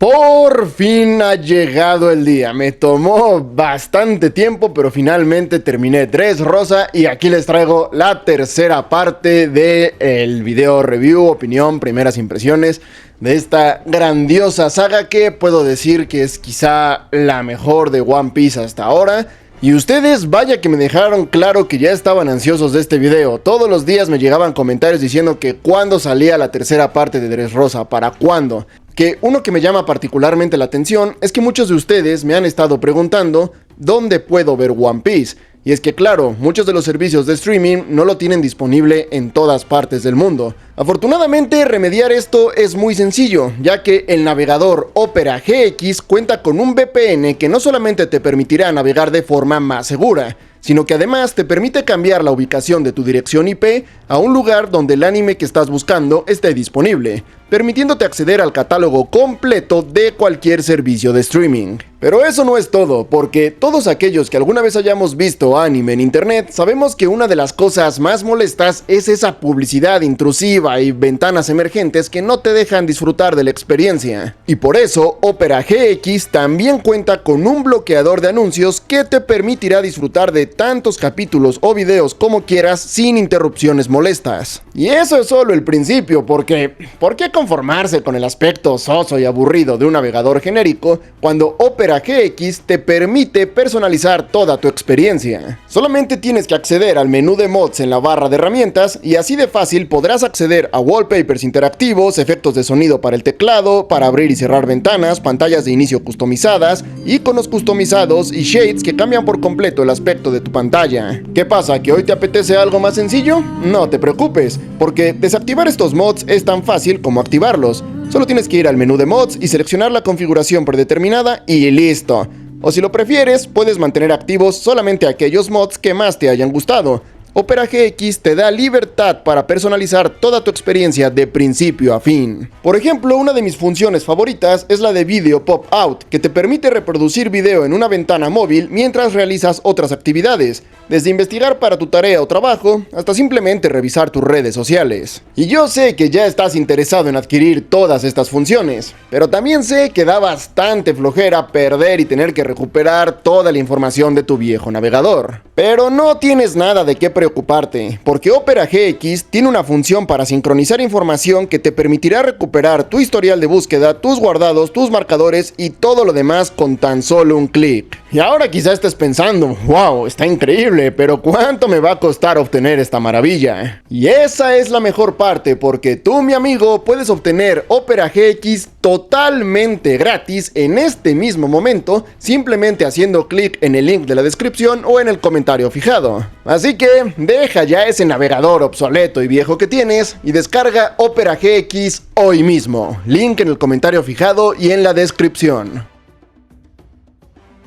Por fin ha llegado el día. Me tomó bastante tiempo, pero finalmente terminé Dressrosa y aquí les traigo la tercera parte del video review, opinión, primeras impresiones de esta grandiosa saga que puedo decir que es quizá la mejor de One Piece hasta ahora. Y ustedes, vaya que me dejaron claro que ya estaban ansiosos de este video. Todos los días me llegaban comentarios diciendo que cuándo salía la tercera parte de Dressrosa, para cuándo. Que uno que me llama particularmente la atención es que muchos de ustedes me han estado preguntando ¿dónde puedo ver One Piece? Y es que claro, muchos de los servicios de streaming no lo tienen disponible en todas partes del mundo. Afortunadamente, remediar esto es muy sencillo, ya que el navegador Opera GX cuenta con un VPN que no solamente te permitirá navegar de forma más segura, sino que además te permite cambiar la ubicación de tu dirección IP a un lugar donde el anime que estás buscando esté disponible, permitiéndote acceder al catálogo completo de cualquier servicio de streaming. Pero eso no es todo, porque todos aquellos que alguna vez hayamos visto anime en internet, sabemos que una de las cosas más molestas es esa publicidad intrusiva y ventanas emergentes que no te dejan disfrutar de la experiencia. Y por eso, Opera GX también cuenta con un bloqueador de anuncios que te permitirá disfrutar de tantos capítulos o videos como quieras sin interrupciones molestas. Y eso es solo el principio, porque ¿por qué conformarse con el aspecto soso y aburrido de un navegador genérico cuando Opera GX te permite personalizar toda tu experiencia? Solamente tienes que acceder al menú de mods en la barra de herramientas y así de fácil podrás acceder a wallpapers interactivos, efectos de sonido para el teclado, para abrir y cerrar ventanas, pantallas de inicio customizadas, iconos customizados y shades que cambian por completo el aspecto de tu pantalla. ¿Qué pasa? ¿Que hoy te apetece algo más sencillo? No te preocupes, porque desactivar estos mods es tan fácil como activarlos. Solo tienes que ir al menú de mods y seleccionar la configuración predeterminada y listo. O si lo prefieres, puedes mantener activos solamente aquellos mods que más te hayan gustado. Opera GX te da libertad para personalizar toda tu experiencia de principio a fin. Por ejemplo, una de mis funciones favoritas es la de Video Pop Out, que te permite reproducir video en una ventana móvil mientras realizas otras actividades, desde investigar para tu tarea o trabajo, hasta simplemente revisar tus redes sociales. Y yo sé que ya estás interesado en adquirir todas estas funciones, pero también sé que da bastante flojera perder y tener que recuperar toda la información de tu viejo navegador. Pero no tienes nada de qué preocuparte, porque Opera GX tiene una función para sincronizar información que te permitirá recuperar tu historial de búsqueda, tus guardados, tus marcadores y todo lo demás con tan solo un clic. Y ahora quizá estés pensando, wow, está increíble, pero ¿cuánto me va a costar obtener esta maravilla? Y esa es la mejor parte, porque tú, mi amigo, puedes obtener Opera GX totalmente gratis en este mismo momento, simplemente haciendo clic en el link de la descripción o en el comentario fijado. Así que deja ya ese navegador obsoleto y viejo que tienes y descarga Opera GX hoy mismo. Link en el comentario fijado y en la descripción.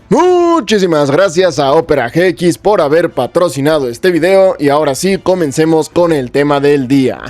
Muchísimas gracias a Opera GX por haber patrocinado este video y ahora sí, comencemos con el tema del día.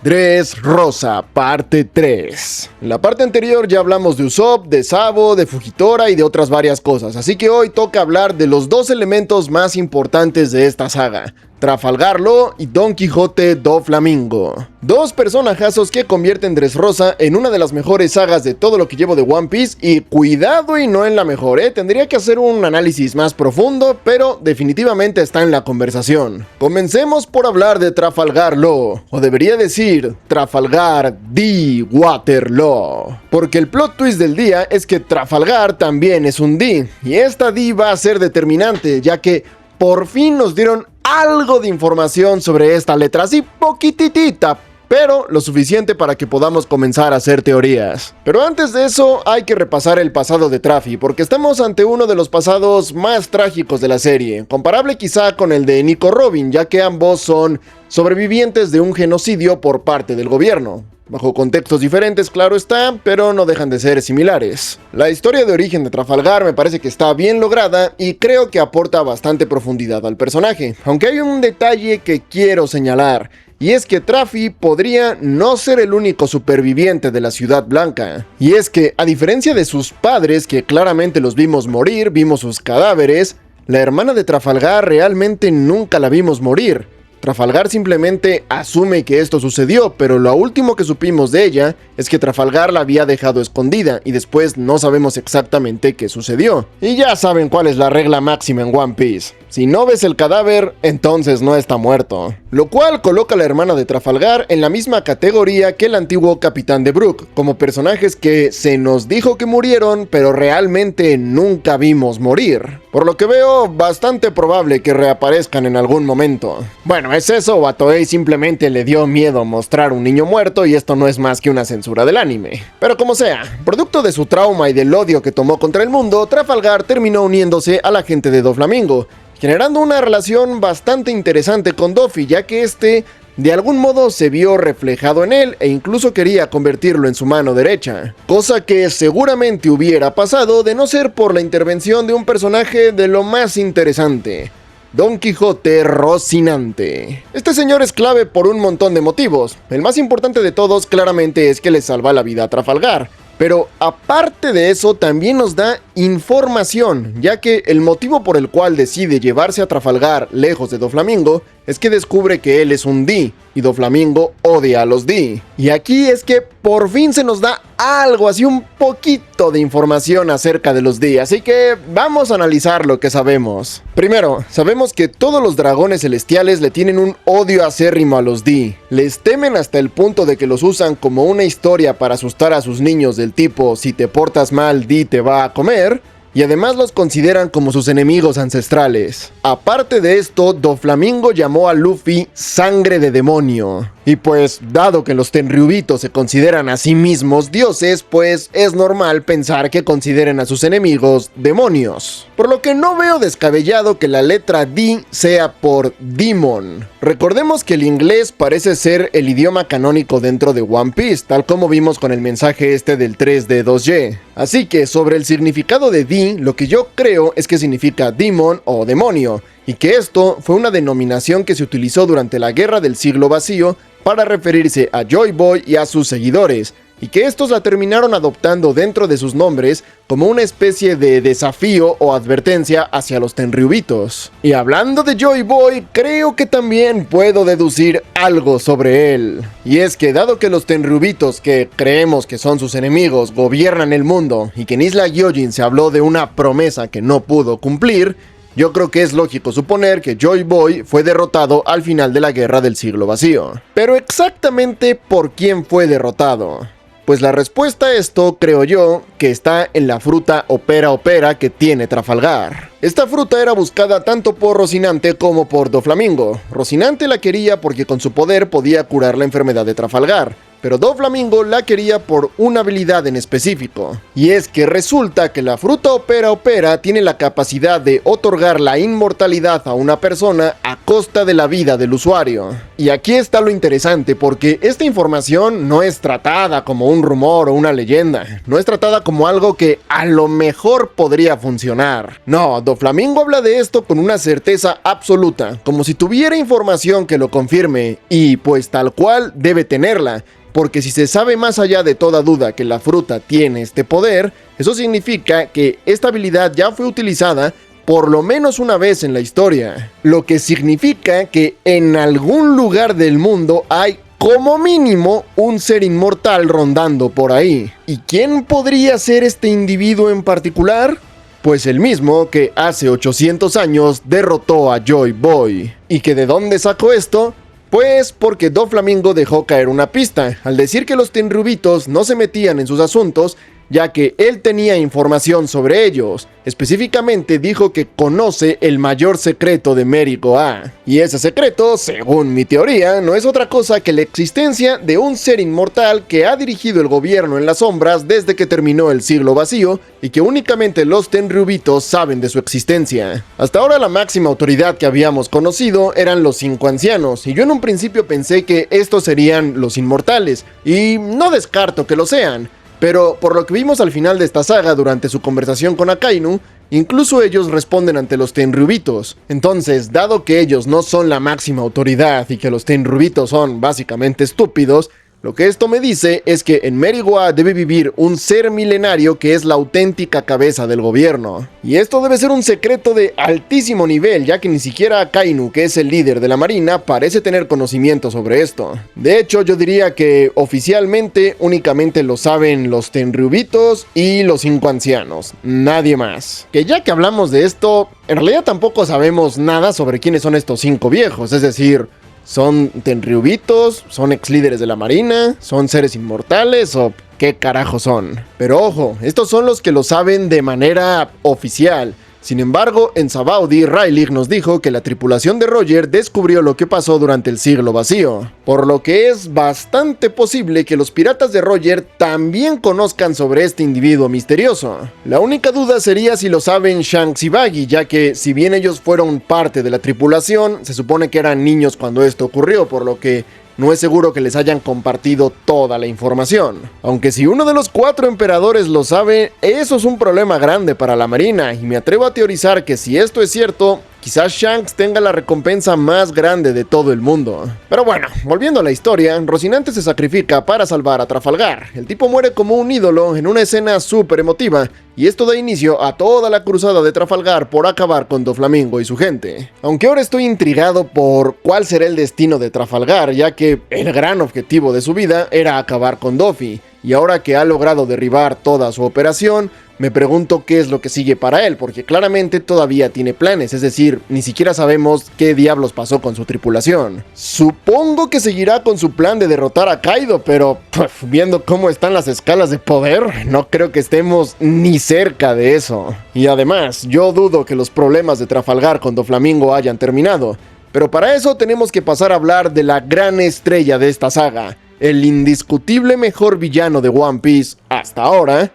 Dressrosa, parte 3. En la parte anterior ya hablamos de Usopp, de Sabo, de Fujitora y de otras varias cosas, así que hoy toca hablar de los dos elementos más importantes de esta saga, Trafalgar Law y Don Quijote do Flamingo. Dos personajazos que convierten Dressrosa en una de las mejores sagas de todo lo que llevo de One Piece y cuidado y no en la mejor, tendría que hacer un análisis más profundo, pero definitivamente está en la conversación. Comencemos por hablar de Trafalgar Law, o debería decir Trafalgar D. Waterloo, porque el plot twist del día es que Trafalgar también es un D, y esta D va a ser determinante, ya que por fin nos dieron algo de información sobre esta letra, así poquititita, pero lo suficiente para que podamos comenzar a hacer teorías. Pero antes de eso hay que repasar el pasado de Trafi, porque estamos ante uno de los pasados más trágicos de la serie, comparable quizá con el de Nico Robin, ya que ambos son sobrevivientes de un genocidio por parte del gobierno. Bajo contextos diferentes, claro está, pero no dejan de ser similares. La historia de origen de Trafalgar me parece que está bien lograda y creo que aporta bastante profundidad al personaje, aunque hay un detalle que quiero señalar, y es que Trafi podría no ser el único superviviente de la Ciudad Blanca. Y es que, a diferencia de sus padres, que claramente los vimos morir, vimos sus cadáveres, la hermana de Trafalgar realmente nunca la vimos morir. Trafalgar simplemente asume que esto sucedió, pero lo último que supimos de ella es que Trafalgar la había dejado escondida y después no sabemos exactamente qué sucedió. Y ya saben cuál es la regla máxima en One Piece: si no ves el cadáver, entonces no está muerto. Lo cual coloca a la hermana de Trafalgar en la misma categoría que el antiguo capitán de Brook, como personajes que se nos dijo que murieron, pero realmente nunca vimos morir. Por lo que veo, bastante probable que reaparezcan en algún momento. Bueno, ¿es eso o a Toei simplemente le dio miedo mostrar un niño muerto y esto no es más que una censura del anime? Pero como sea, producto de su trauma y del odio que tomó contra el mundo, Trafalgar terminó uniéndose a la gente de Doflamingo, generando una relación bastante interesante con Doffy, ya que este de algún modo se vio reflejado en él e incluso quería convertirlo en su mano derecha, cosa que seguramente hubiera pasado de no ser por la intervención de un personaje de lo más interesante: Don Quijote Rocinante. Este señor es clave por un montón de motivos. El más importante de todos claramente es que le salva la vida a Trafalgar. Pero aparte de eso también nos da información, ya que el motivo por el cual decide llevarse a Trafalgar lejos de Doflamingo es que descubre que él es un D y Doflamingo odia a los D. Y aquí es que por fin se nos da algo así, un poquito de información acerca de los D, así que vamos a analizar lo que sabemos. Primero, sabemos que todos los dragones celestiales le tienen un odio acérrimo a los D. Les temen hasta el punto de que los usan como una historia para asustar a sus niños del tipo: si te portas mal, D te va a comer. Y además los consideran como sus enemigos ancestrales. Aparte de esto, Doflamingo llamó a Luffy sangre de demonio. Y pues, dado que los Tenryubitos se consideran a sí mismos dioses, pues es normal pensar que consideren a sus enemigos demonios. Por lo que no veo descabellado que la letra D sea por Demon. Recordemos que el inglés parece ser el idioma canónico dentro de One Piece, tal como vimos con el mensaje este del 3D2Y. Así que sobre el significado de D, lo que yo creo es que significa demon o demonio, y que esto fue una denominación que se utilizó durante la Guerra del Siglo Vacío para referirse a Joy Boy y a sus seguidores, y que estos la terminaron adoptando dentro de sus nombres como una especie de desafío o advertencia hacia los Tenryubitos. Y hablando de Joy Boy, creo que también puedo deducir algo sobre él. Y es que dado que los Tenryubitos, que creemos que son sus enemigos, gobiernan el mundo, y que en Isla Gyojin se habló de una promesa que no pudo cumplir, yo creo que es lógico suponer que Joy Boy fue derrotado al final de la Guerra del Siglo Vacío. Pero exactamente ¿por quién fue derrotado? Pues la respuesta a esto, creo yo, que está en la fruta Opera Opera que tiene Trafalgar. Esta fruta era buscada tanto por Rocinante como por Doflamingo. Rocinante la quería porque con su poder podía curar la enfermedad de Trafalgar, pero Doflamingo la quería por una habilidad en específico. Y es que resulta que la fruta Opera Opera tiene la capacidad de otorgar la inmortalidad a una persona a costa de la vida del usuario. Y aquí está lo interesante, porque esta información no es tratada como un rumor o una leyenda, no es tratada como algo que a lo mejor podría funcionar. No, Doflamingo habla de esto con una certeza absoluta, como si tuviera información que lo confirme, y pues tal cual debe tenerla. Porque si se sabe más allá de toda duda que la fruta tiene este poder, eso significa que esta habilidad ya fue utilizada por lo menos una vez en la historia. Lo que significa que en algún lugar del mundo hay como mínimo un ser inmortal rondando por ahí. ¿Y quién podría ser este individuo en particular? Pues el mismo que hace 800 años derrotó a Joy Boy. ¿Y que de dónde sacó esto? Pues porque Doflamingo dejó caer una pista, al decir que los Tenryubitos no se metían en sus asuntos, ya que él tenía información sobre ellos. Específicamente dijo que conoce el mayor secreto de Merigoa. Y ese secreto, según mi teoría, no es otra cosa que la existencia de un ser inmortal que ha dirigido el gobierno en las sombras desde que terminó el siglo vacío y que únicamente los Tenryubitos saben de su existencia. Hasta ahora la máxima autoridad que habíamos conocido eran los 5 ancianos, y yo en un principio pensé que estos serían los inmortales, y no descarto que lo sean. Pero por lo que vimos al final de esta saga durante su conversación con Akainu, incluso ellos responden ante los Tenryubitos. Entonces, dado que ellos no son la máxima autoridad y que los Tenryubitos son básicamente estúpidos, Lo que esto me dice es que en Meriwa debe vivir un ser milenario que es la auténtica cabeza del gobierno. Y esto debe ser un secreto de altísimo nivel, ya que ni siquiera Akainu, que es el líder de la marina, parece tener conocimiento sobre esto. De hecho, yo diría que oficialmente únicamente lo saben los Tenryubitos y los 5 ancianos, nadie más. Que ya que hablamos de esto, en realidad tampoco sabemos nada sobre quiénes son estos 5 viejos, es decir, ¿son Tenryubitos? ¿Son ex líderes de la marina? ¿Son seres inmortales? ¿O qué carajo son? Pero ojo, estos son los que lo saben de manera oficial. Sin embargo, en Sabaody, Rayleigh nos dijo que la tripulación de Roger descubrió lo que pasó durante el siglo vacío, por lo que es bastante posible que los piratas de Roger también conozcan sobre este individuo misterioso. La única duda sería si lo saben Shanks y Baggy, ya que si bien ellos fueron parte de la tripulación, se supone que eran niños cuando esto ocurrió, por lo que no es seguro que les hayan compartido toda la información. Aunque si uno de los 4 emperadores lo sabe, eso es un problema grande para la marina, y me atrevo a teorizar que si esto es cierto, quizás Shanks tenga la recompensa más grande de todo el mundo. Pero bueno, volviendo a la historia, Rocinante se sacrifica para salvar a Trafalgar. El tipo muere como un ídolo en una escena súper emotiva, y esto da inicio a toda la cruzada de Trafalgar por acabar con Doflamingo y su gente. Aunque ahora estoy intrigado por cuál será el destino de Trafalgar, ya que el gran objetivo de su vida era acabar con Doffy, y ahora que ha logrado derribar toda su operación, me pregunto qué es lo que sigue para él, porque claramente todavía tiene planes, es decir, ni siquiera sabemos qué diablos pasó con su tripulación. Supongo que seguirá con su plan de derrotar a Kaido, pero viendo cómo están las escalas de poder, no creo que estemos ni cerca de eso. Y además, yo dudo que los problemas de Trafalgar con Doflamingo hayan terminado, pero para eso tenemos que pasar a hablar de la gran estrella de esta saga, el indiscutible mejor villano de One Piece hasta ahora,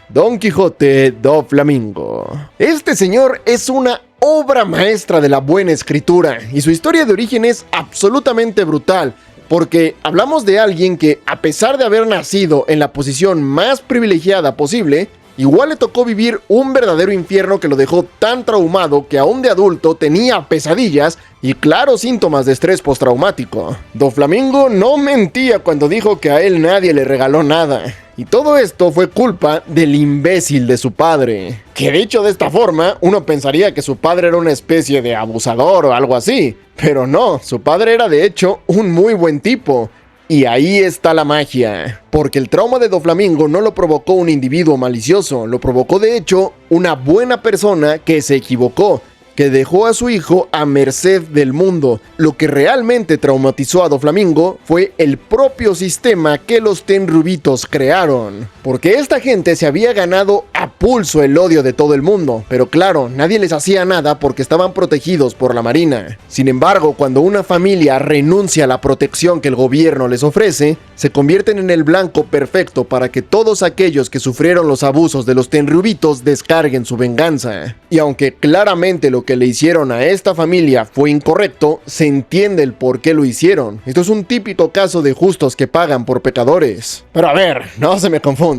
Don Quijote Doflamingo. Este señor es una obra maestra de la buena escritura, y su historia de origen es absolutamente brutal, porque hablamos de alguien que, a pesar de haber nacido en la posición más privilegiada posible, igual le tocó vivir un verdadero infierno que lo dejó tan traumado que aún de adulto tenía pesadillas y claros síntomas de estrés postraumático. Doflamingo no mentía cuando dijo que a él nadie le regaló nada. Y todo esto fue culpa del imbécil de su padre. Que dicho de esta forma, uno pensaría que su padre era una especie de abusador o algo así. Pero no, su padre era de hecho un muy buen tipo. Y ahí está la magia, porque el trauma de Doflamingo no lo provocó un individuo malicioso, lo provocó de hecho una buena persona que se equivocó, que dejó a su hijo a merced del mundo. Lo que realmente traumatizó a Doflamingo fue el propio sistema que los Tenryubitos crearon, porque esta gente se había ganado a pulso el odio de todo el mundo, pero claro, nadie les hacía nada porque estaban protegidos por la marina. Sin embargo, cuando una familia renuncia a la protección que el gobierno les ofrece, se convierten en el blanco perfecto para que todos aquellos que sufrieron los abusos de los Tenryubitos descarguen su venganza. Y aunque claramente lo que le hicieron a esta familia fue incorrecto, se entiende el por qué lo hicieron. Esto es un típico caso de justos que pagan por pecadores. Pero a ver, no se me confundan,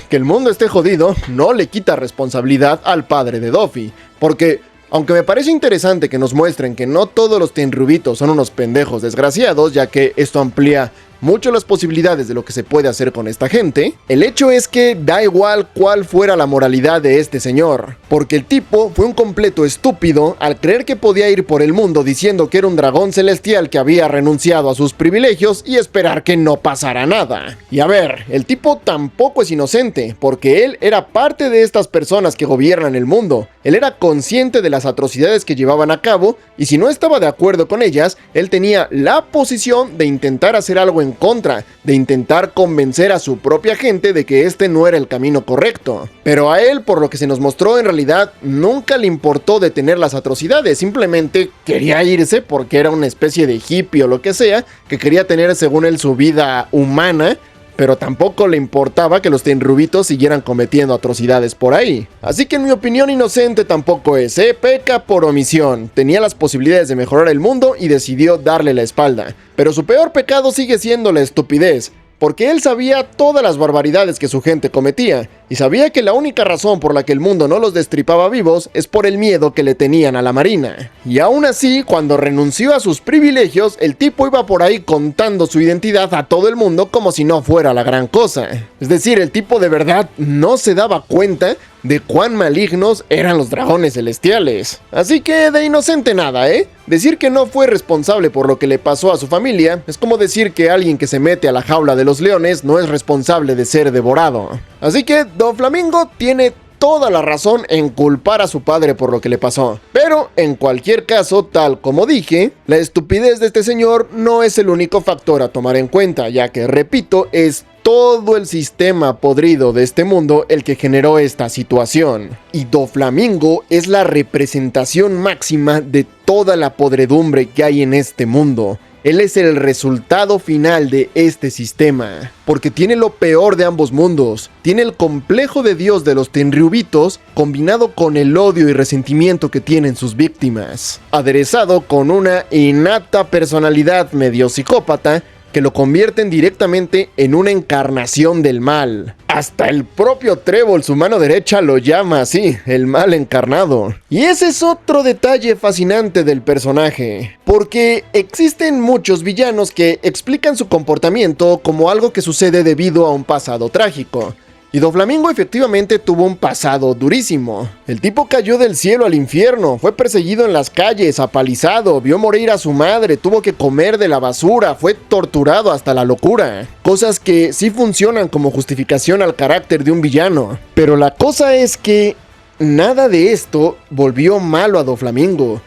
que el mundo esté jodido no le quita responsabilidad al padre de Doffy, porque aunque me parece interesante que nos muestren que no todos los Tenryubitos son unos pendejos desgraciados, ya que esto amplía mucho las posibilidades de lo que se puede hacer con esta gente, el hecho es que da igual cuál fuera la moralidad de este señor, porque el tipo fue un completo estúpido al creer que podía ir por el mundo diciendo que era un dragón celestial que había renunciado a sus privilegios y esperar que no pasara nada. Y a ver, el tipo tampoco es inocente, porque él era parte de estas personas que gobiernan el mundo. Él era consciente de las atrocidades que llevaban a cabo, y si no estaba de acuerdo con ellas, él tenía la posición de intentar hacer algo en contra, de intentar convencer a su propia gente de que este no era el camino correcto. Pero a él, por lo que se nos mostró, en realidad nunca le importó detener las atrocidades, simplemente quería irse porque era una especie de hippie o lo que sea, que quería tener según él su vida humana, pero tampoco le importaba que los Tenryubitos siguieran cometiendo atrocidades por ahí. Así que en mi opinión inocente tampoco es, peca por omisión. Tenía las posibilidades de mejorar el mundo y decidió darle la espalda. Pero su peor pecado sigue siendo la estupidez, porque él sabía todas las barbaridades que su gente cometía, y sabía que la única razón por la que el mundo no los destripaba vivos es por el miedo que le tenían a la Marina. Y aún así, cuando renunció a sus privilegios, el tipo iba por ahí contando su identidad a todo el mundo como si no fuera la gran cosa. Es decir, el tipo de verdad no se daba cuenta de cuán malignos eran los dragones celestiales. Así que de inocente nada, ¿eh? Decir que no fue responsable por lo que le pasó a su familia es como decir que alguien que se mete a la jaula de los leones no es responsable de ser devorado. Así que Doflamingo tiene toda la razón en culpar a su padre por lo que le pasó. Pero en cualquier caso, tal como dije, la estupidez de este señor no es el único factor a tomar en cuenta, ya que, repito, es todo el sistema podrido de este mundo el que generó esta situación. Y Doflamingo es la representación máxima de toda la podredumbre que hay en este mundo. Él es el resultado final de este sistema, porque tiene lo peor de ambos mundos. Tiene el complejo de Dios de los Tenryubitos combinado con el odio y resentimiento que tienen sus víctimas, aderezado con una innata personalidad medio psicópata que lo convierten directamente en una encarnación del mal. Hasta el propio Trébol, su mano derecha, lo llama así, el mal encarnado. Y ese es otro detalle fascinante del personaje, porque existen muchos villanos que explican su comportamiento como algo que sucede debido a un pasado trágico. Y Doflamingo efectivamente tuvo un pasado durísimo. El tipo cayó del cielo al infierno, fue perseguido en las calles, apalizado, vio morir a su madre, tuvo que comer de la basura, fue torturado hasta la locura. Cosas que sí funcionan como justificación al carácter de un villano. Pero la cosa es que nada de esto volvió malo a Doflamingo,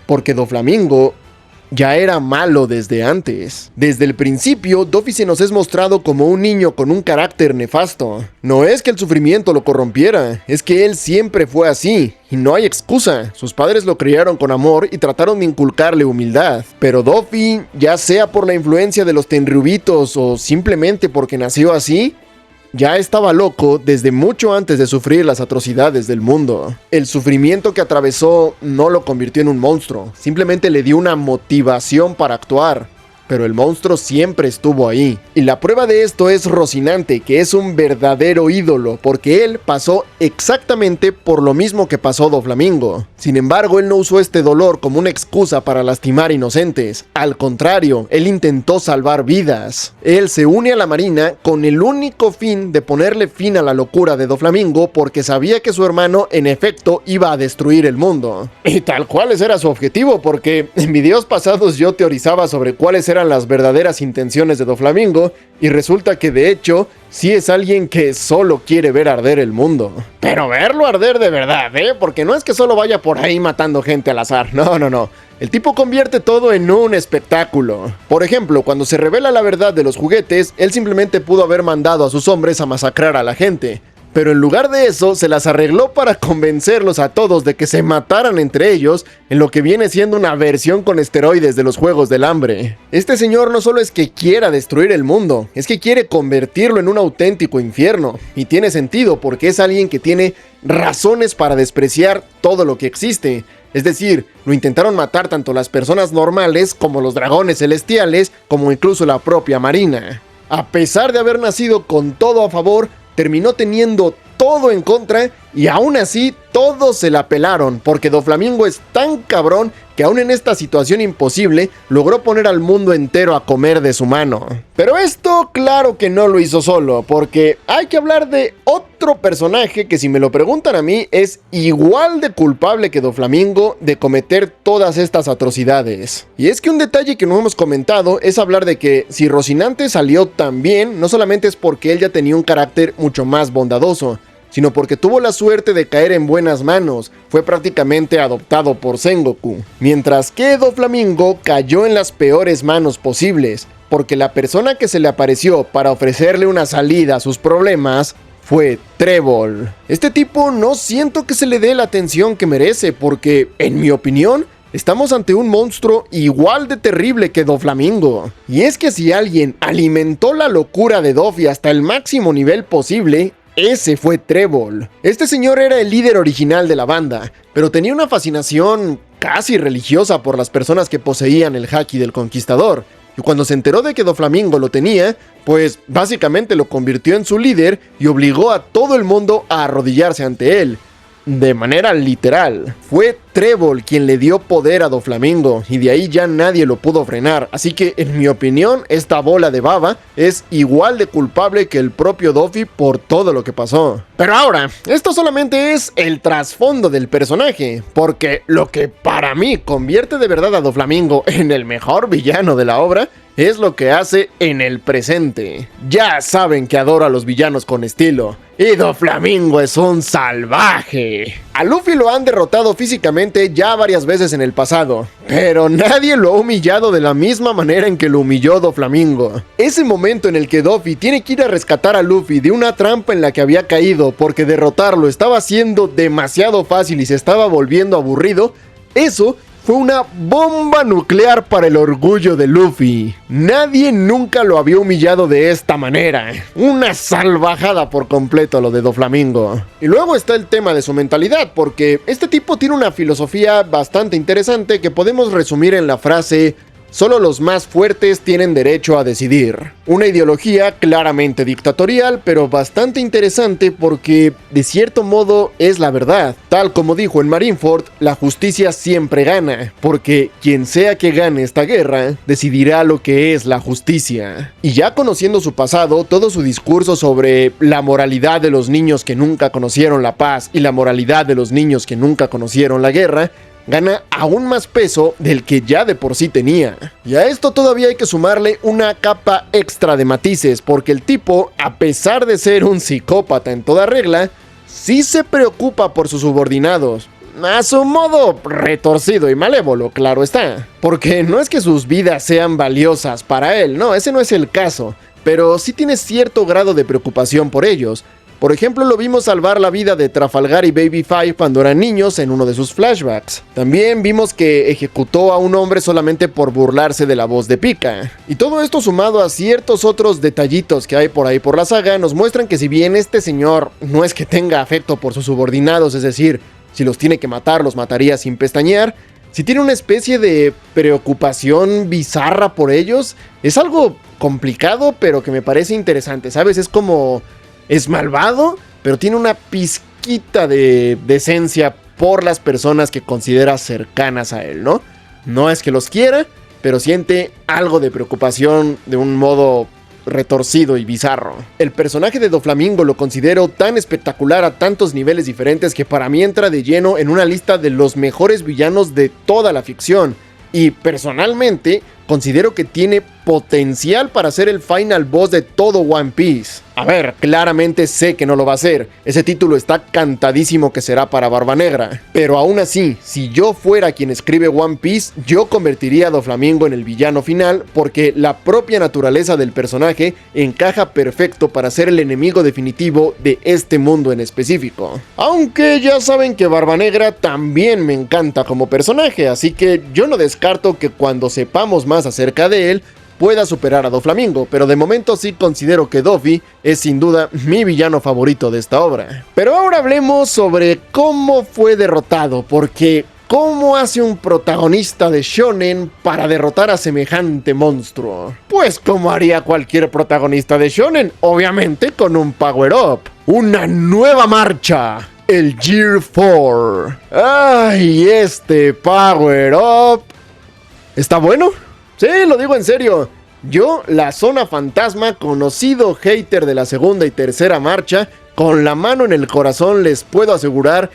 porque Doflamingo ya era malo desde antes. Desde el principio, Doffy se nos es mostrado como un niño con un carácter nefasto. No es que el sufrimiento lo corrompiera, es que él siempre fue así, y no hay excusa. Sus padres lo criaron con amor y trataron de inculcarle humildad. Pero Doffy, ya sea por la influencia de los Tenryubitos o simplemente porque nació así, ya estaba loco desde mucho antes de sufrir las atrocidades del mundo. El sufrimiento que atravesó no lo convirtió en un monstruo, simplemente le dio una motivación para actuar. Pero el monstruo siempre estuvo ahí. Y la prueba de esto es Rocinante, que es un verdadero ídolo, porque él pasó exactamente por lo mismo que pasó Doflamingo. Sin embargo, él no usó este dolor como una excusa para lastimar inocentes. Al contrario, él intentó salvar vidas. Él se une a la Marina con el único fin de ponerle fin a la locura de Doflamingo, porque sabía que su hermano, en efecto, iba a destruir el mundo. Y tal cual ese era su objetivo, porque en videos pasados yo teorizaba sobre cuáles eran las verdaderas intenciones de Doflamingo, y resulta que de hecho sí es alguien que solo quiere ver arder el mundo. Pero verlo arder de verdad, porque no es que solo vaya por ahí matando gente al azar, no. El tipo convierte todo en un espectáculo. Por ejemplo, cuando se revela la verdad de los juguetes, él simplemente pudo haber mandado a sus hombres a masacrar a la gente. Pero en lugar de eso, se las arregló para convencerlos a todos de que se mataran entre ellos en lo que viene siendo una versión con esteroides de los Juegos del Hambre. Este señor no solo es que quiera destruir el mundo, es que quiere convertirlo en un auténtico infierno. Y tiene sentido porque es alguien que tiene razones para despreciar todo lo que existe. Es decir, lo intentaron matar tanto las personas normales como los dragones celestiales, como incluso la propia Marina. A pesar de haber nacido con todo a favor, terminó teniendo todo en contra y aún así todos se la pelaron, porque Doflamingo es tan cabrón que aún en esta situación imposible logró poner al mundo entero a comer de su mano. Pero esto claro que no lo hizo solo, porque hay que hablar de otro personaje que, si me lo preguntan a mí, es igual de culpable que Doflamingo de cometer todas estas atrocidades. Y es que un detalle que no hemos comentado es hablar de que si Rocinante salió tan bien, no solamente es porque él ya tenía un carácter mucho más bondadoso, sino porque tuvo la suerte de caer en buenas manos, fue prácticamente adoptado por Sengoku. Mientras que Doflamingo cayó en las peores manos posibles, porque la persona que se le apareció para ofrecerle una salida a sus problemas fue Trébol. Este tipo no siento que se le dé la atención que merece, porque, en mi opinión, estamos ante un monstruo igual de terrible que Doflamingo. Y es que si alguien alimentó la locura de Doffy hasta el máximo nivel posible, ese fue Trébol. Este señor era el líder original de la banda, pero tenía una fascinación casi religiosa por las personas que poseían el Haki del Conquistador. y cuando se enteró de que Doflamingo lo tenía, pues básicamente lo convirtió en su líder y obligó a todo el mundo a arrodillarse ante él. De manera literal. Fue Trébol quien le dio poder a Doflamingo y de ahí ya nadie lo pudo frenar, así que en mi opinión esta bola de baba es igual de culpable que el propio Doffy por todo lo que pasó. Pero ahora, esto solamente es el trasfondo del personaje, porque lo que para mí convierte de verdad a Doflamingo en el mejor villano de la obra es lo que hace en el presente. Ya saben que adoro a los villanos con estilo, y Doflamingo es un salvaje. A Luffy lo han derrotado físicamente ya varias veces en el pasado, pero nadie lo ha humillado de la misma manera en que lo humilló Doflamingo. Ese momento en el que Doffy tiene que ir a rescatar a Luffy de una trampa en la que había caído porque derrotarlo estaba siendo demasiado fácil y se estaba volviendo aburrido, eso fue una bomba nuclear para el orgullo de Luffy. Nadie nunca lo había humillado de esta manera. Una salvajada por completo lo de Doflamingo. Y luego está el tema de su mentalidad, porque este tipo tiene una filosofía bastante interesante que podemos resumir en la frase: solo los más fuertes tienen derecho a decidir. Una ideología claramente dictatorial, pero bastante interesante porque, de cierto modo, es la verdad. Tal como dijo en Marineford, la justicia siempre gana, porque quien sea que gane esta guerra, decidirá lo que es la justicia. Y ya conociendo su pasado, todo su discurso sobre la moralidad de los niños que nunca conocieron la paz y la moralidad de los niños que nunca conocieron la guerra, gana aún más peso del que ya de por sí tenía. Y a esto todavía hay que sumarle una capa extra de matices, porque el tipo, a pesar de ser un psicópata en toda regla, sí se preocupa por sus subordinados. A su modo retorcido y malévolo, claro está. Porque no es que sus vidas sean valiosas para él, no, ese no es el caso. Pero sí tiene cierto grado de preocupación por ellos. Por ejemplo, lo vimos salvar la vida de Trafalgar y Baby Five cuando eran niños en uno de sus flashbacks. También vimos que ejecutó a un hombre solamente por burlarse de la voz de Pika. Y todo esto sumado a ciertos otros detallitos que hay por ahí por la saga, nos muestran que si bien este señor no es que tenga afecto por sus subordinados, es decir, si los tiene que matar, los mataría sin pestañear, si tiene una especie de preocupación bizarra por ellos. Es algo complicado, pero que me parece interesante, ¿sabes? Es como... es malvado, pero tiene una pizquita de decencia por las personas que considera cercanas a él, ¿no? No es que los quiera, pero siente algo de preocupación de un modo retorcido y bizarro. El personaje de Doflamingo lo considero tan espectacular a tantos niveles diferentes que para mí entra de lleno en una lista de los mejores villanos de toda la ficción. Y personalmente considero que tiene potencial para ser el final boss de todo One Piece. A ver, claramente sé que no lo va a ser. Ese título está cantadísimo que será para Barba Negra. Pero aún así, si yo fuera quien escribe One Piece, yo convertiría a Doflamingo en el villano final, porque la propia naturaleza del personaje encaja perfecto para ser el enemigo definitivo de este mundo en específico. Aunque ya saben que Barba Negra también me encanta como personaje, así que yo no descarto que cuando sepamos más acerca de él, pueda superar a Doflamingo, pero de momento sí considero que Doffy es sin duda mi villano favorito de esta obra. Pero ahora hablemos sobre cómo fue derrotado, porque ¿cómo hace un protagonista de shonen para derrotar a semejante monstruo? Pues como haría cualquier protagonista de shonen, obviamente con un power-up, una nueva marcha, el Gear 4. ¡Ay, este power-up! ¿Está bueno? Sí, lo digo en serio. Yo, la Zona Fantasma, conocido hater de la segunda y tercera marcha, con la mano en el corazón les puedo asegurar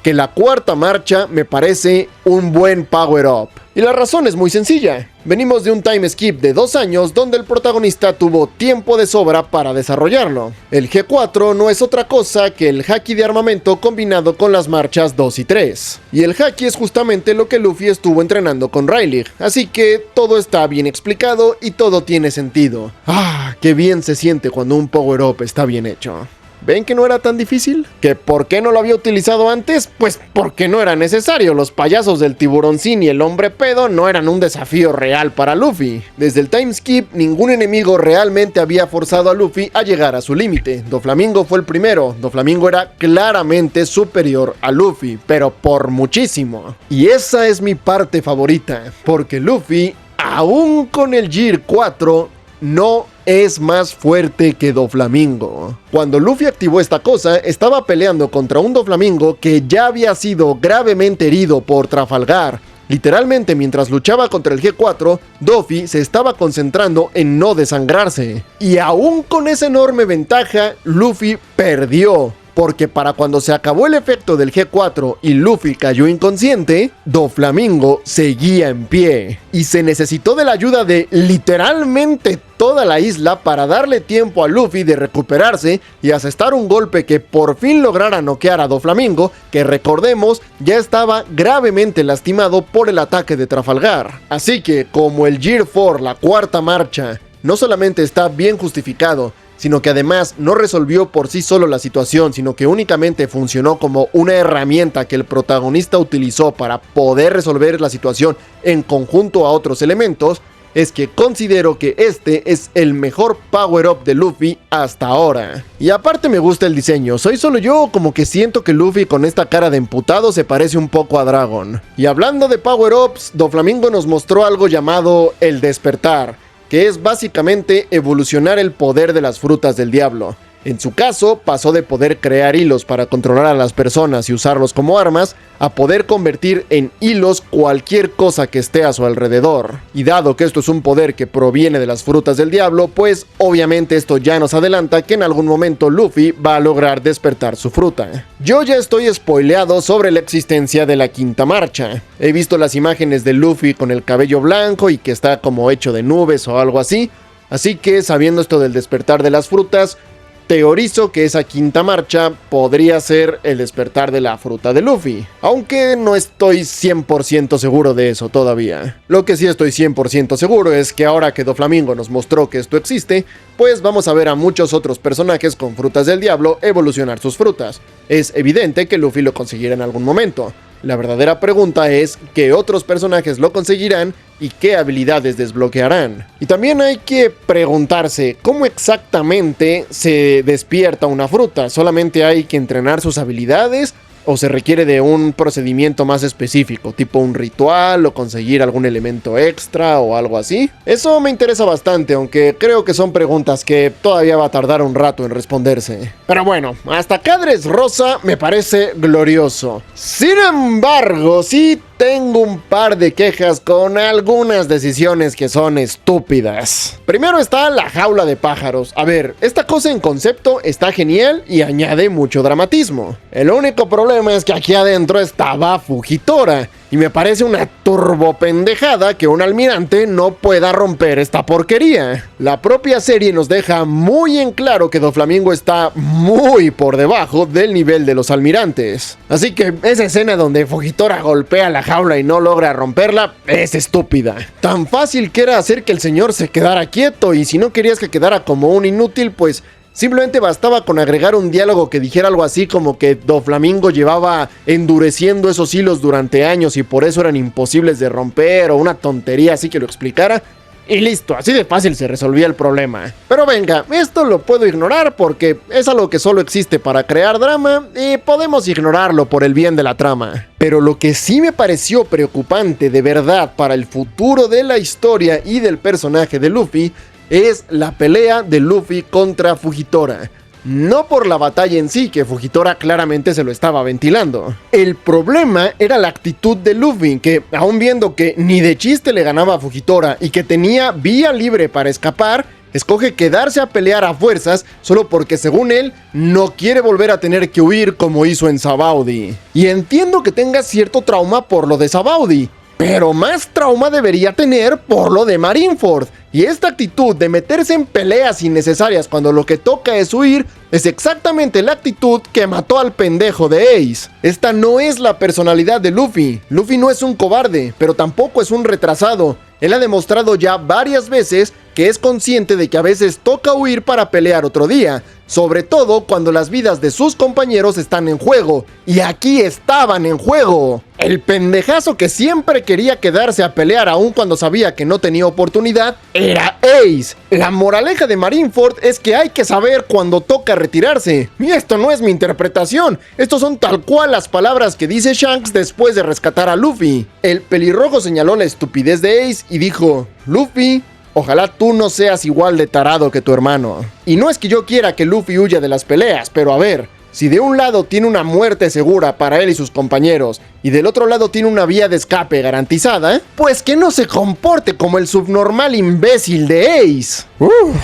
que la cuarta marcha me parece un buen power-up. Y la razón es muy sencilla. Venimos de un time skip de 2 años donde el protagonista tuvo tiempo de sobra para desarrollarlo. El G4 no es otra cosa que el haki de armamento combinado con las marchas 2 y 3. Y el haki es justamente lo que Luffy estuvo entrenando con Rayleigh, así que todo está bien explicado y todo tiene sentido. ¡Ah! ¡Qué bien se siente cuando un power-up está bien hecho! ¿Ven que no era tan difícil? ¿Que por qué no lo había utilizado antes? Pues porque no era necesario. Los payasos del tiburoncín y el hombre pedo no eran un desafío real para Luffy. Desde el time skip, ningún enemigo realmente había forzado a Luffy a llegar a su límite. Doflamingo fue el primero. Doflamingo era claramente superior a Luffy, pero por muchísimo. Y esa es mi parte favorita, porque Luffy aún con el Gear 4, no es más fuerte que Doflamingo. Cuando Luffy activó esta cosa, estaba peleando contra un Doflamingo que ya había sido gravemente herido por Trafalgar. Literalmente, mientras luchaba contra el G4, Doffy se estaba concentrando en no desangrarse. Y aún con esa enorme ventaja, Luffy perdió. Porque para cuando se acabó el efecto del G4 y Luffy cayó inconsciente, Doflamingo seguía en pie. Y se necesitó de la ayuda de literalmente toda la isla para darle tiempo a Luffy de recuperarse y asestar un golpe que por fin lograra noquear a Doflamingo, que recordemos ya estaba gravemente lastimado por el ataque de Trafalgar. Así que como el Gear 4, la cuarta marcha, no solamente está bien justificado, sino que además no resolvió por sí solo la situación, sino que únicamente funcionó como una herramienta que el protagonista utilizó para poder resolver la situación en conjunto a otros elementos, es que considero que este es el mejor power-up de Luffy hasta ahora. Y aparte me gusta el diseño, ¿soy solo yo o como que siento que Luffy con esta cara de emputado se parece un poco a Dragon? Y hablando de power-ups, Doflamingo nos mostró algo llamado el despertar, que es básicamente evolucionar el poder de las frutas del diablo. En su caso, pasó de poder crear hilos para controlar a las personas y usarlos como armas, a poder convertir en hilos cualquier cosa que esté a su alrededor. Y dado que esto es un poder que proviene de las frutas del diablo, pues obviamente esto ya nos adelanta que en algún momento Luffy va a lograr despertar su fruta. Yo ya estoy spoileado sobre la existencia de la quinta marcha. He visto las imágenes de Luffy con el cabello blanco y que está como hecho de nubes o algo así, así que sabiendo esto del despertar de las frutas, teorizo que esa quinta marcha podría ser el despertar de la fruta de Luffy, aunque no estoy 100% seguro de eso todavía. Lo que sí estoy 100% seguro es que ahora que Doflamingo nos mostró que esto existe, pues vamos a ver a muchos otros personajes con frutas del diablo evolucionar sus frutas. Es evidente que Luffy lo conseguirá en algún momento. La verdadera pregunta es qué otros personajes lo conseguirán y qué habilidades desbloquearán. Y también hay que preguntarse cómo exactamente se despierta una fruta. ¿Solamente hay que entrenar sus habilidades o se requiere de un procedimiento más específico, tipo un ritual o conseguir algún elemento extra o algo así? Eso me interesa bastante, aunque creo que son preguntas que todavía va a tardar un rato en responderse. Pero bueno, hasta acá Dressrosa me parece glorioso. Sin embargo, sí tengo un par de quejas con algunas decisiones que son estúpidas. Primero está la jaula de pájaros. A ver, esta cosa en concepto está genial y añade mucho dramatismo. El único problema es que aquí adentro estaba Fujitora, y me parece una turbopendejada que un almirante no pueda romper esta porquería. La propia serie nos deja muy en claro que Doflamingo está muy por debajo del nivel de los almirantes. Así que esa escena donde Fujitora golpea la jaula y no logra romperla es estúpida. Tan fácil que era hacer que el señor se quedara quieto, y si no querías que quedara como un inútil, pues simplemente bastaba con agregar un diálogo que dijera algo así como que Doflamingo llevaba endureciendo esos hilos durante años y por eso eran imposibles de romper, o una tontería así que lo explicara. Y listo, así de fácil se resolvía el problema. Pero venga, esto lo puedo ignorar porque es algo que solo existe para crear drama y podemos ignorarlo por el bien de la trama. Pero lo que sí me pareció preocupante de verdad para el futuro de la historia y del personaje de Luffy es la pelea de Luffy contra Fujitora. No por la batalla en sí, que Fujitora claramente se lo estaba ventilando. El problema era la actitud de Luffy, que aún viendo que ni de chiste le ganaba a Fujitora y que tenía vía libre para escapar, escoge quedarse a pelear a fuerzas solo porque según él no quiere volver a tener que huir como hizo en Sabaody. Y entiendo que tenga cierto trauma por lo de Sabaody, pero más trauma debería tener por lo de Marineford. Y esta actitud de meterse en peleas innecesarias cuando lo que toca es huir es exactamente la actitud que mató al pendejo de Ace. Esta no es la personalidad de Luffy. Luffy no es un cobarde, pero tampoco es un retrasado. Él ha demostrado ya varias veces que es consciente de que a veces toca huir para pelear otro día. sobre todo cuando las vidas de sus compañeros están en juego, y aquí estaban en juego. El pendejazo que siempre quería quedarse a pelear aun cuando sabía que no tenía oportunidad era Ace. La moraleja de Marineford es que hay que saber cuando toca retirarse. Y esto no es mi interpretación, estos son tal cual las palabras que dice Shanks después de rescatar a Luffy. El pelirrojo señaló la estupidez de Ace y dijo: Luffy, ojalá tú no seas igual de tarado que tu hermano. Y no es que yo quiera que Luffy huya de las peleas, pero a ver, si de un lado tiene una muerte segura para él y sus compañeros, y del otro lado tiene una vía de escape garantizada, pues que no se comporte como el subnormal imbécil de Ace.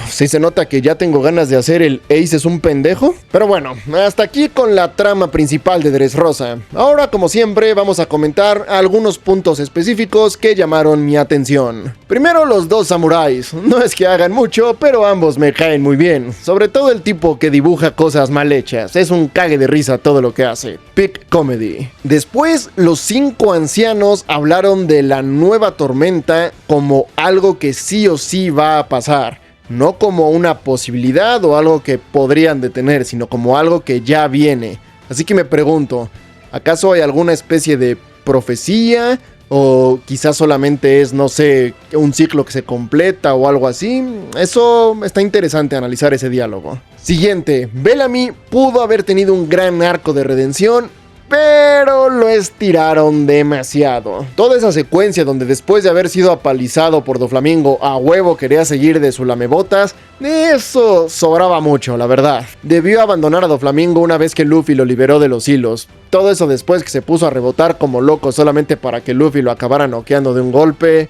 Sí se nota que ya tengo ganas de hacer el Ace es un pendejo. Pero bueno, hasta aquí con la trama principal de Dressrosa. Ahora, como siempre, vamos a comentar algunos puntos específicos que llamaron mi atención. Primero, los dos samuráis. No es que hagan mucho, pero ambos me caen muy bien. Sobre todo el tipo que dibuja cosas mal hechas. Es un cague de risa todo lo que hace. Peak comedy. Después, los 5 ancianos hablaron de la nueva tormenta como algo que sí o sí va a pasar. No como una posibilidad o algo que podrían detener, sino como algo que ya viene. Así que me pregunto, ¿acaso hay alguna especie de profecía? O quizás solamente es, no sé, un ciclo que se completa o algo así. Eso está interesante analizar ese diálogo. Siguiente, Bellamy pudo haber tenido un gran arco de redención, pero lo estiraron demasiado. Toda esa secuencia donde después de haber sido apalizado por Doflamingo a huevo quería seguir de su lamebotas, eso sobraba mucho, la verdad. Debió abandonar a Doflamingo una vez que Luffy lo liberó de los hilos. Todo eso después que se puso a rebotar como loco solamente para que Luffy lo acabara noqueando de un golpe.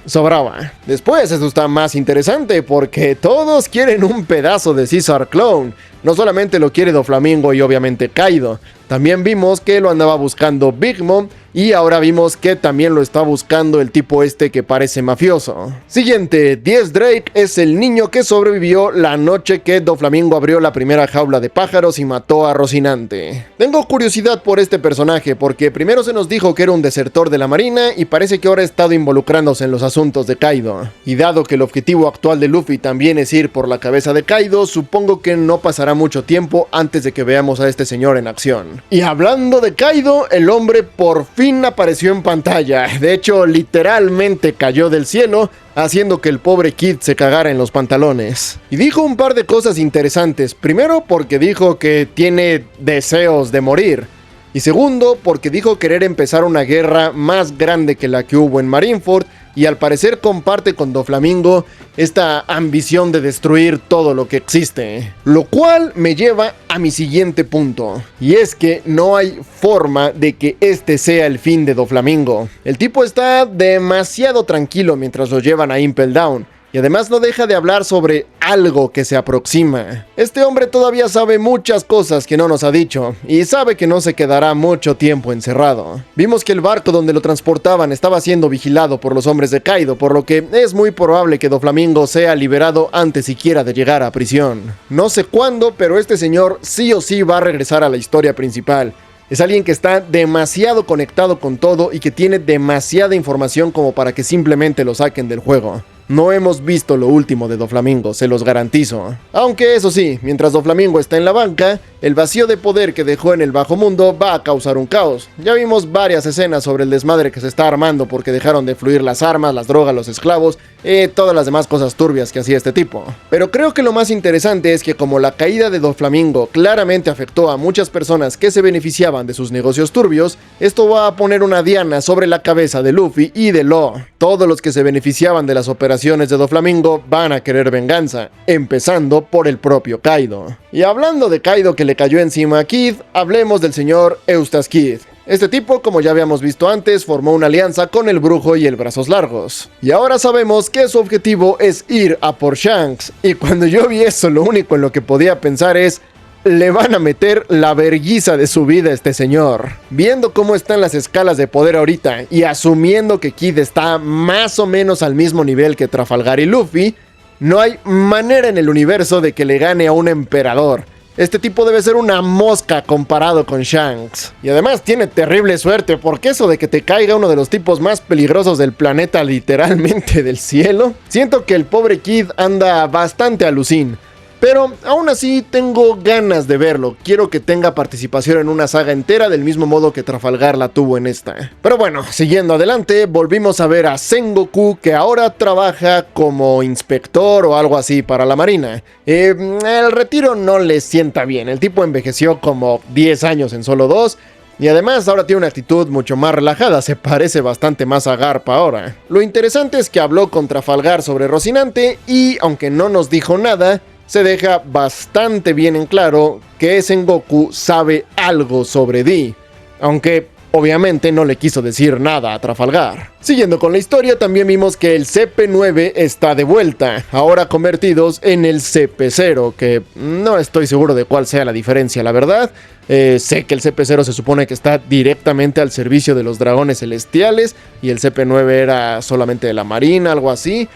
Sobraba. Después esto está más interesante porque todos quieren un pedazo de Caesar Clone. No solamente lo quiere Doflamingo y obviamente Kaido. También vimos que lo andaba buscando Big Mom y ahora vimos que también lo está buscando el tipo este que parece mafioso. Siguiente, 10 Drake es el niño que sobrevivió la noche que Doflamingo abrió la primera jaula de pájaros y mató a Rocinante. Tengo curiosidad por este personaje porque primero se nos dijo que era un desertor de la marina y parece que ahora ha estado involucrándose en los asuntos de Kaido. Y dado que el objetivo actual de Luffy también es ir por la cabeza de Kaido, supongo que no pasará mucho tiempo antes de que veamos a este señor en acción. Y hablando de Kaido, el hombre por fin apareció en pantalla. De hecho, literalmente cayó del cielo, haciendo que el pobre Kid se cagara en los pantalones. Y dijo un par de cosas interesantes. Primero, porque dijo que tiene deseos de morir. Y segundo, porque dijo querer empezar una guerra más grande que la que hubo en Marineford. Y al parecer comparte con Doflamingo esta ambición de destruir todo lo que existe. Lo cual me lleva a mi siguiente punto. Y es que no hay forma de que este sea el fin de Doflamingo. El tipo está demasiado tranquilo mientras lo llevan a Impel Down. Y además no deja de hablar sobre algo que se aproxima. Este hombre todavía sabe muchas cosas que no nos ha dicho, y sabe que no se quedará mucho tiempo encerrado. Vimos que el barco donde lo transportaban estaba siendo vigilado por los hombres de Kaido, por lo que es muy probable que Doflamingo sea liberado antes siquiera de llegar a prisión. No sé cuándo, pero este señor sí o sí va a regresar a la historia principal. Es alguien que está demasiado conectado con todo y que tiene demasiada información como para que simplemente lo saquen del juego. No hemos visto lo último de Doflamingo, se los garantizo. Aunque eso sí, mientras Doflamingo está en la banca, el vacío de poder que dejó en el bajo mundo va a causar un caos. Ya vimos varias escenas sobre el desmadre que se está armando porque dejaron de fluir las armas, las drogas, los esclavos y todas las demás cosas turbias que hacía este tipo. Pero creo que lo más interesante es que como la caída de Doflamingo claramente afectó a muchas personas que se beneficiaban de sus negocios turbios, esto va a poner una diana sobre la cabeza de Luffy y de Law. Todos los que se beneficiaban de las operaciones de Doflamingo van a querer venganza, empezando por el propio Kaido. Y hablando de Kaido que le cayó encima a Kid, hablemos del señor Eustace Kid. Este tipo, como ya habíamos visto antes, formó una alianza con el Brujo y el Brazos Largos. Y ahora sabemos que su objetivo es ir a por Shanks. Y cuando yo vi eso, lo único en lo que podía pensar es: le van a meter la verguiza de su vida a este señor. Viendo cómo están las escalas de poder ahorita y asumiendo que Kid está más o menos al mismo nivel que Trafalgar y Luffy, no hay manera en el universo de que le gane a un emperador. Este tipo debe ser una mosca comparado con Shanks. Y además tiene terrible suerte, porque eso de que te caiga uno de los tipos más peligrosos del planeta literalmente del cielo, siento que el pobre Kid anda bastante alucin. pero aún así tengo ganas de verlo. Quiero que tenga participación en una saga entera del mismo modo que Trafalgar la tuvo en esta. Pero bueno, siguiendo adelante, volvimos a ver a Sengoku, que ahora trabaja como inspector o algo así para la marina. El retiro no le sienta bien, el tipo envejeció como 10 años en solo 2. Y además ahora tiene una actitud mucho más relajada, se parece bastante más a Garp ahora. Lo interesante es que habló con Trafalgar sobre Rocinante y, aunque no nos dijo nada, se deja bastante bien en claro que Sengoku sabe algo sobre Di, aunque obviamente no le quiso decir nada a Trafalgar. Siguiendo con la historia, también vimos que el CP9 está de vuelta, ahora convertidos en el CP0, que no estoy seguro de cuál sea la diferencia, la verdad. Sé que el CP0 se supone que está directamente al servicio de los dragones celestiales y el CP9 era solamente de la marina, algo así.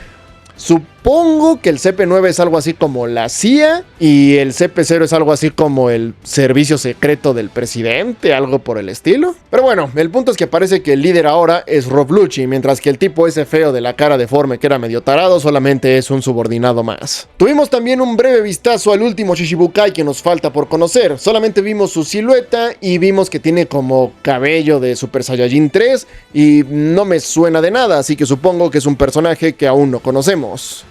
Supongo que el CP9 es algo así como la CIA y el CP0 es algo así como el servicio secreto del presidente, algo por el estilo. Pero bueno, el punto es que parece que el líder ahora es Rob Lucci, mientras que el tipo ese feo de la cara deforme que era medio tarado solamente es un subordinado más. Tuvimos también un breve vistazo al último Shichibukai que nos falta por conocer. Solamente vimos su silueta y vimos que tiene como cabello de Super Saiyajin 3 y no me suena de nada, así que supongo que es un personaje que aún no conocemos.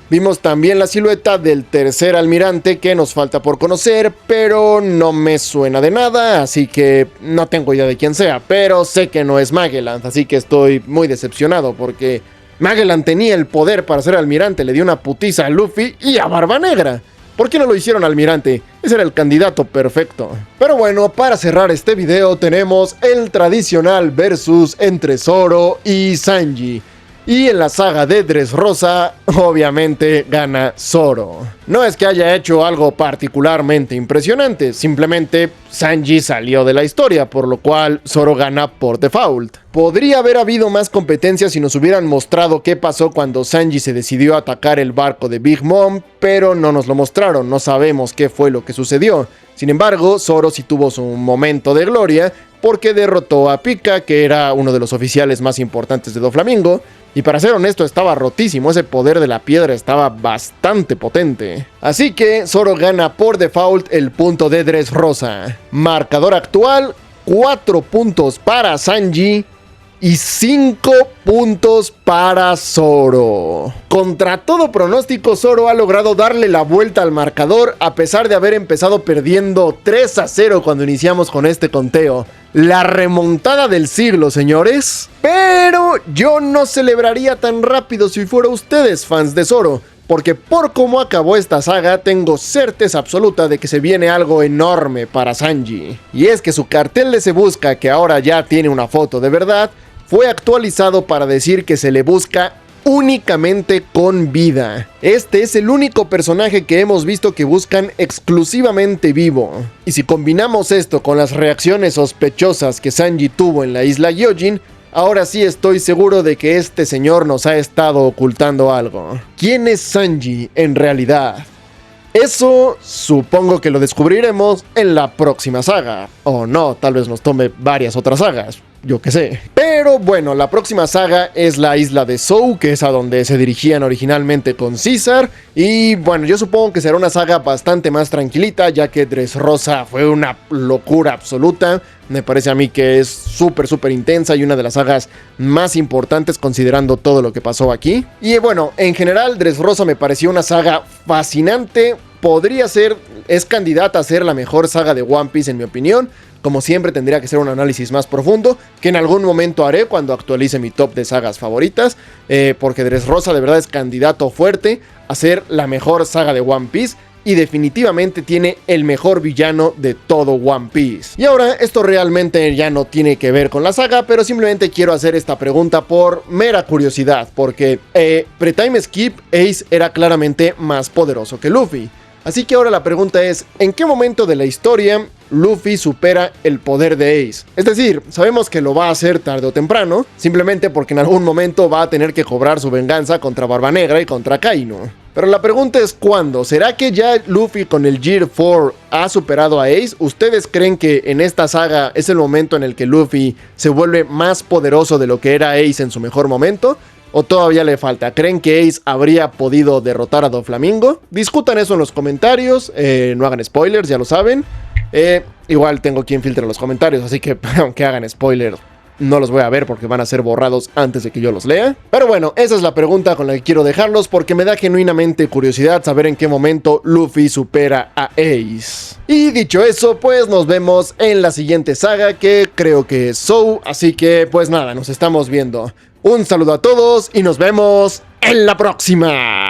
Vimos también la silueta del tercer almirante que nos falta por conocer, pero no me suena de nada, así que no tengo idea de quién sea, pero sé que no es Magellan, así que estoy muy decepcionado porque Magellan tenía el poder para ser almirante, le dio una putiza a Luffy y a Barba Negra. ¿Por qué no lo hicieron almirante? Ese era el candidato perfecto. Pero bueno, para cerrar este video tenemos el tradicional versus entre Zoro y Sanji. Y en la saga de Dressrosa, obviamente gana Zoro. No es que haya hecho algo particularmente impresionante, simplemente Sanji salió de la historia, por lo cual Zoro gana por default. Podría haber habido más competencia si nos hubieran mostrado qué pasó cuando Sanji se decidió a atacar el barco de Big Mom, pero no nos lo mostraron, no sabemos qué fue lo que sucedió. Sin embargo, Zoro sí tuvo su momento de gloria, porque derrotó a Pika, que era uno de los oficiales más importantes de Doflamingo, y para ser honesto estaba rotísimo, ese poder de la piedra estaba bastante potente. Así que Zoro gana por default el punto de Dressrosa. Marcador actual, 4 puntos para Sanji y 5 puntos para Zoro. Contra todo pronóstico, Zoro ha logrado darle la vuelta al marcador a pesar de haber empezado perdiendo 3-0 cuando iniciamos con este conteo. La remontada del siglo, señores. Pero yo no celebraría tan rápido si fuera ustedes, fans de Zoro, porque por cómo acabó esta saga, tengo certeza absoluta de que se viene algo enorme para Sanji. Y es que su cartel de Se Busca, que ahora ya tiene una foto de verdad, fue actualizado para decir que se le busca únicamente con vida. Este es el único personaje que hemos visto que buscan exclusivamente vivo. Y si combinamos esto con las reacciones sospechosas que Sanji tuvo en la isla Gyojin, ahora sí estoy seguro de que este señor nos ha estado ocultando algo. ¿Quién es Sanji en realidad? Eso supongo que lo descubriremos en la próxima saga. O no, tal vez nos tome varias otras sagas. Yo qué sé. Pero bueno, la próxima saga es la isla de Zou, que es a donde se dirigían originalmente con Caesar. Y bueno, yo supongo que será una saga bastante más tranquilita, ya que Dressrosa fue una locura absoluta. Me parece a mí que es súper intensa y una de las sagas más importantes considerando todo lo que pasó aquí. Y bueno, en general Dressrosa me pareció una saga fascinante. Es candidata a ser la mejor saga de One Piece en mi opinión. Como siempre tendría que ser un análisis más profundo, que en algún momento haré cuando actualice mi top de sagas favoritas, porque Dressrosa de verdad es candidato fuerte a ser la mejor saga de One Piece, y definitivamente tiene el mejor villano de todo One Piece. Y ahora, esto realmente ya no tiene que ver con la saga, pero simplemente quiero hacer esta pregunta por mera curiosidad, porque pre-time skip Ace era claramente más poderoso que Luffy. Así que ahora la pregunta es, ¿en qué momento de la historia Luffy supera el poder de Ace? Es decir, sabemos que lo va a hacer tarde o temprano, simplemente porque en algún momento va a tener que cobrar su venganza contra Barba Negra y contra Kaino. Pero la pregunta es ¿cuándo? ¿Será que ya Luffy con el Gear 4 ha superado a Ace? ¿Ustedes creen que en esta saga es el momento en el que Luffy se vuelve más poderoso de lo que era Ace en su mejor momento? ¿O todavía le falta? ¿Creen que Ace habría podido derrotar a Doflamingo? Discutan eso en los comentarios, no hagan spoilers, ya lo saben. Igual tengo quien filtre los comentarios, así que aunque hagan spoilers, no los voy a ver porque van a ser borrados antes de que yo los lea. Pero bueno, esa es la pregunta con la que quiero dejarlos porque me da genuinamente curiosidad saber en qué momento Luffy supera a Ace. Y dicho eso, pues nos vemos en la siguiente saga, que creo que es Zou. Así que pues nada, nos estamos viendo. Un saludo a todos y nos vemos en la próxima.